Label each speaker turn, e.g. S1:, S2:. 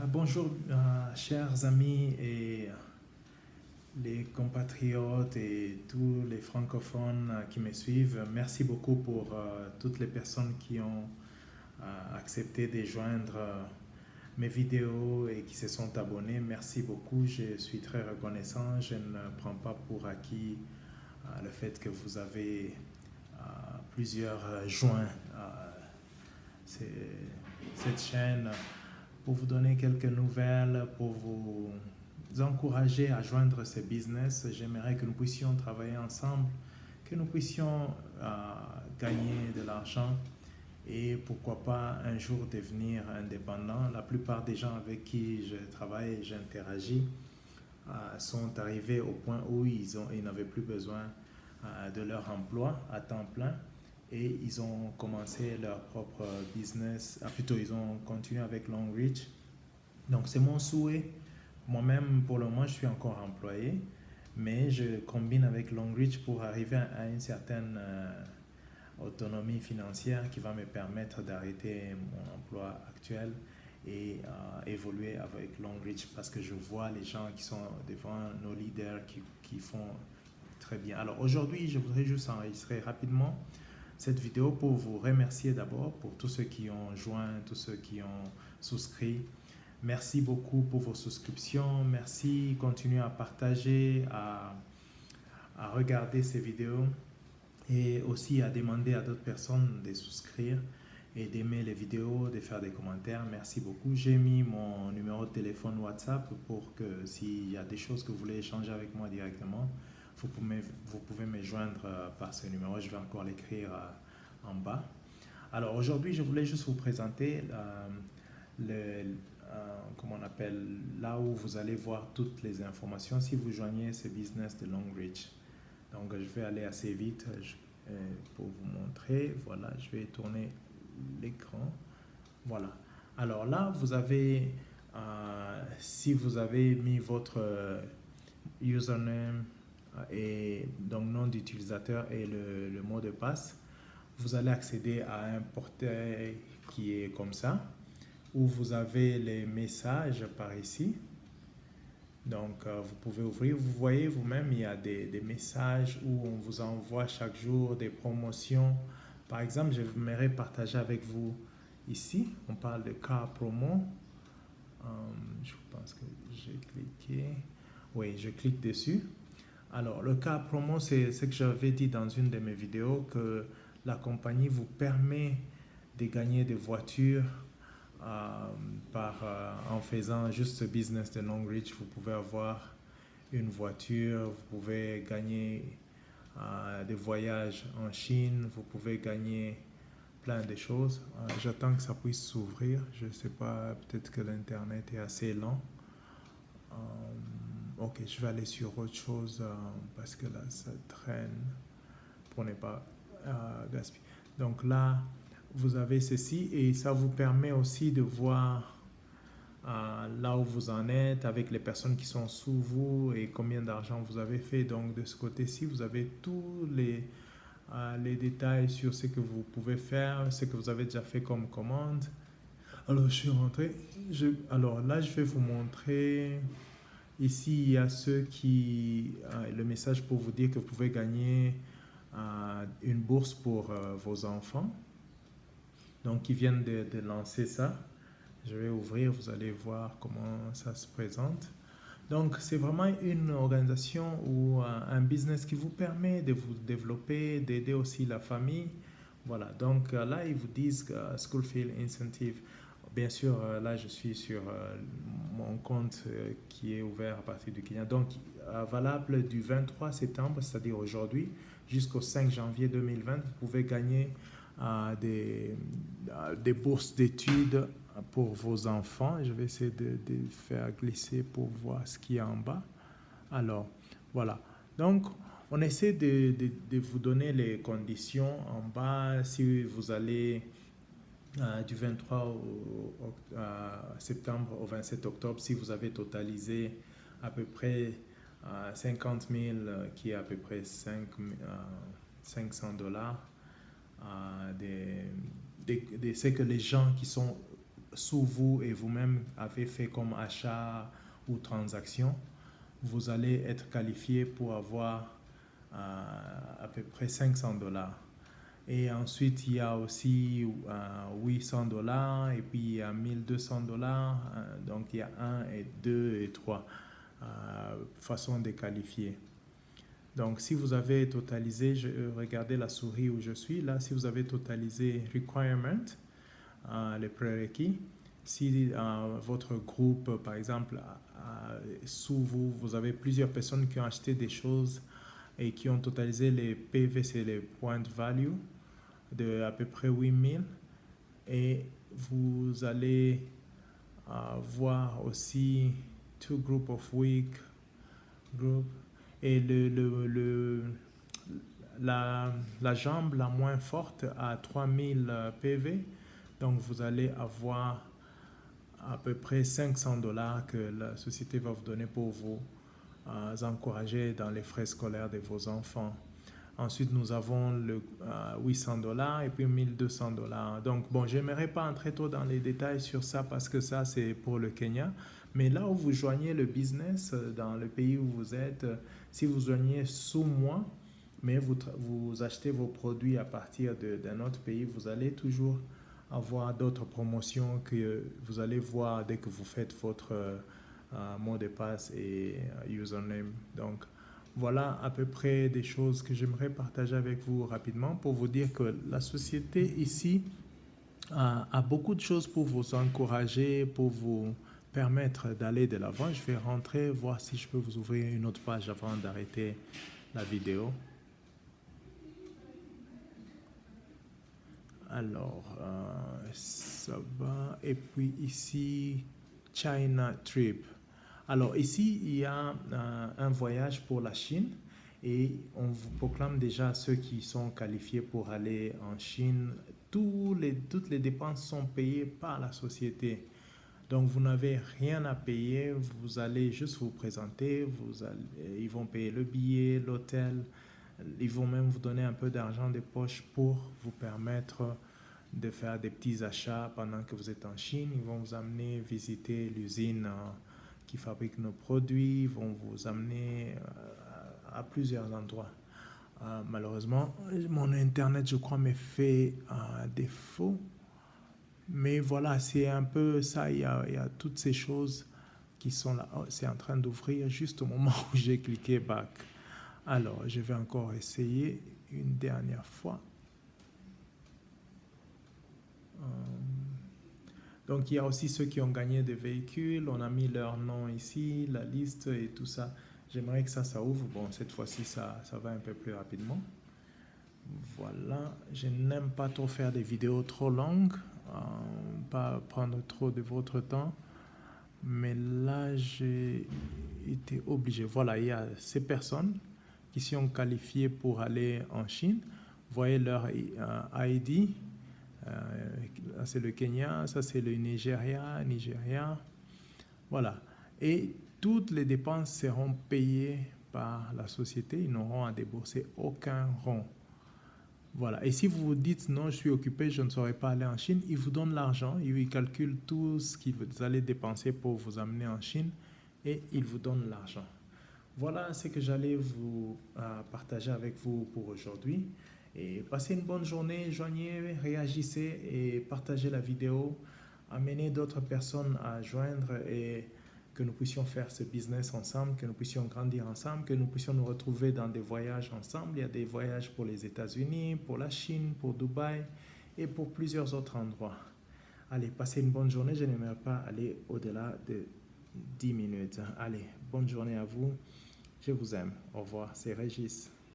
S1: Bonjour, chers amis et les compatriotes et tous les francophones qui me suivent. Merci beaucoup pour toutes les personnes qui ont accepté de joindre mes vidéos et qui se sont abonnés. Merci beaucoup, je suis très reconnaissant. Je ne prends pas pour acquis le fait que vous avez plusieurs joints cette chaîne pour vous donner quelques nouvelles, pour vous encourager à joindre ce business. J'aimerais que nous puissions travailler ensemble, que nous puissions gagner de l'argent et pourquoi pas un jour devenir indépendant. La plupart des gens avec qui je travaille et j'interagis sont arrivés au point où ils n'avaient plus besoin de leur emploi à temps plein et ils ont commencé leur propre business, plutôt ils ont continué avec Longreach. Donc c'est mon souhait. Moi-même, pour le moment, je suis encore employé, mais je combine avec Longreach pour arriver à une certaine autonomie financière qui va me permettre d'arrêter mon emploi actuel et évoluer avec Longreach parce que je vois les gens qui sont devant nos leaders qui font très bien. Alors aujourd'hui, je voudrais juste enregistrer rapidement cette vidéo pour vous remercier d'abord pour tous ceux qui ont joint, tous ceux qui ont souscrit. Merci beaucoup pour vos souscriptions. Merci. Continuez à partager, à regarder ces vidéos et aussi à demander à d'autres personnes de souscrire et d'aimer les vidéos, de faire des commentaires. Merci beaucoup. J'ai mis mon numéro de téléphone WhatsApp pour que s'il y a des choses que vous voulez échanger avec moi directement, vous pouvez me joindre par ce numéro. Je vais encore l'écrire en bas. Alors aujourd'hui, je voulais juste vous présenter comment on appelle, là où vous allez voir toutes les informations si vous joignez ce business de Longreach. Donc je vais aller assez vite pour vous montrer. Voilà, je vais tourner l'écran. Voilà. Alors là, vous avez, si vous avez mis votre username et donc nom d'utilisateur et le mot de passe, vous allez accéder à un portail qui est comme ça, où vous avez les messages par ici. Donc, vous pouvez ouvrir. Vous voyez vous-même, il y a des messages où on vous envoie chaque jour des promotions. Par exemple, je j'aimerais partager avec vous ici. On parle de car promo. Je pense que j'ai cliqué. Oui, je clique dessus. Alors, le car promo, c'est ce que j'avais dit dans une de mes vidéos, que la compagnie vous permet de gagner des voitures en faisant juste ce business de Longreach. Vous pouvez avoir une voiture, vous pouvez gagner des voyages en Chine, vous pouvez gagner plein de choses. J'attends que ça puisse s'ouvrir. Je ne sais pas, peut-être que l'Internet est assez lent. Ok, je vais aller sur autre chose parce que là, ça traîne pour ne pas gaspiller. Donc là, vous avez ceci et ça vous permet aussi de voir là où vous en êtes avec les personnes qui sont sous vous et combien d'argent vous avez fait. Donc de ce côté-ci, vous avez tous les détails sur ce que vous pouvez faire, ce que vous avez déjà fait comme commande. Alors je suis rentré. Alors là, je vais vous montrer. Ici, il y a le message pour vous dire que vous pouvez gagner une bourse pour vos enfants. Donc, ils viennent de lancer ça. Je vais ouvrir, vous allez voir comment ça se présente. Donc, c'est vraiment une organisation ou un business qui vous permet de vous développer, d'aider aussi la famille. Voilà, donc là, ils vous disent School Field Incentive. Bien sûr, là, je suis sur mon compte qui est ouvert à partir du Kenya. Donc, valable du 23 septembre, c'est-à-dire aujourd'hui, jusqu'au 5 janvier 2020, vous pouvez gagner des bourses d'études pour vos enfants. Je vais essayer de faire glisser pour voir ce qu'il y a en bas. Alors, voilà. Donc, on essaie de vous donner les conditions en bas. Si vous allez du 23 septembre au 27 octobre, si vous avez totalisé à peu près 50 000, qui est à peu près 500 dollars, c'est que les gens qui sont sous vous et vous-même avez fait comme achat ou transaction, vous allez être qualifié pour avoir à peu près $500. Et ensuite, il y a aussi $800 et puis il y a $1,200. Donc, il y a 1 et 2 et 3 façons de qualifier. Donc, si vous avez totalisé, regardez la souris où je suis, là, si vous avez totalisé requirement, les prérequis, si votre groupe, par exemple, sous vous, vous avez plusieurs personnes qui ont acheté des choses et qui ont totalisé les PV, c'est les point value, de à peu près 8000, et vous allez voir aussi two group of week group et la jambe la moins forte à 3000 PV, donc vous allez avoir à peu près $500 que la société va vous donner pour vous encourager dans les frais scolaires de vos enfants. Ensuite, nous avons le $800 et puis $1,200. Donc, bon, j'aimerais pas entrer trop dans les détails sur ça parce que ça, c'est pour le Kenya. Mais là où vous joignez le business, dans le pays où vous êtes, si vous joignez sous moi, mais vous achetez vos produits à partir d'un autre pays, vous allez toujours avoir d'autres promotions que vous allez voir dès que vous faites votre mot de passe et username. Donc, voilà à peu près des choses que j'aimerais partager avec vous rapidement pour vous dire que la société ici a beaucoup de choses pour vous encourager, pour vous permettre d'aller de l'avant. Je vais rentrer, voir si je peux vous ouvrir une autre page avant d'arrêter la vidéo. Alors, ça va. Et puis ici, China Trip. Alors ici, il y a un voyage pour la Chine et on vous proclame déjà ceux qui sont qualifiés pour aller en Chine. Toutes les dépenses sont payées par la société. Donc vous n'avez rien à payer, vous allez juste vous présenter, ils vont payer le billet, l'hôtel, ils vont même vous donner un peu d'argent de poche pour vous permettre de faire des petits achats pendant que vous êtes en Chine. Ils vont vous amener visiter l'usine qui fabrique nos produits, ils vont vous amener à plusieurs endroits. Malheureusement, mon internet, je crois, me fait défaut. Mais voilà, c'est un peu ça, il y a toutes ces choses qui sont là. Oh, c'est en train d'ouvrir juste au moment où j'ai cliqué back. Alors, je vais encore essayer une dernière fois. Donc, il y a aussi ceux qui ont gagné des véhicules. On a mis leur nom ici, la liste et tout ça. J'aimerais que ça ouvre. Bon, cette fois-ci, ça va un peu plus rapidement. Voilà. Je n'aime pas trop faire des vidéos trop longues. Pas prendre trop de votre temps. Mais là, j'ai été obligé. Voilà, il y a ces personnes qui sont qualifiées pour aller en Chine. Vous voyez leur ID. C'est le Kenya, ça c'est le Nigeria. Voilà. Et toutes les dépenses seront payées par la société. Ils n'auront à débourser aucun rond. Voilà. Et si vous vous dites non, je suis occupé, je ne saurais pas aller en Chine, ils vous donnent l'argent, ils calculent tout ce que vous allez dépenser pour vous amener en Chine et ils vous donnent l'argent. Voilà ce que j'allais vous partager avec vous pour aujourd'hui. Et passez une bonne journée, joignez, réagissez et partagez la vidéo. Amenez d'autres personnes à joindre et que nous puissions faire ce business ensemble, que nous puissions grandir ensemble, que nous puissions nous retrouver dans des voyages ensemble. Il y a des voyages pour les États-Unis, pour la Chine, pour Dubaï et pour plusieurs autres endroits. Allez, passez une bonne journée. Je n'aimerais pas aller au-delà de 10 minutes. Allez, bonne journée à vous. Je vous aime. Au revoir. C'est Régis.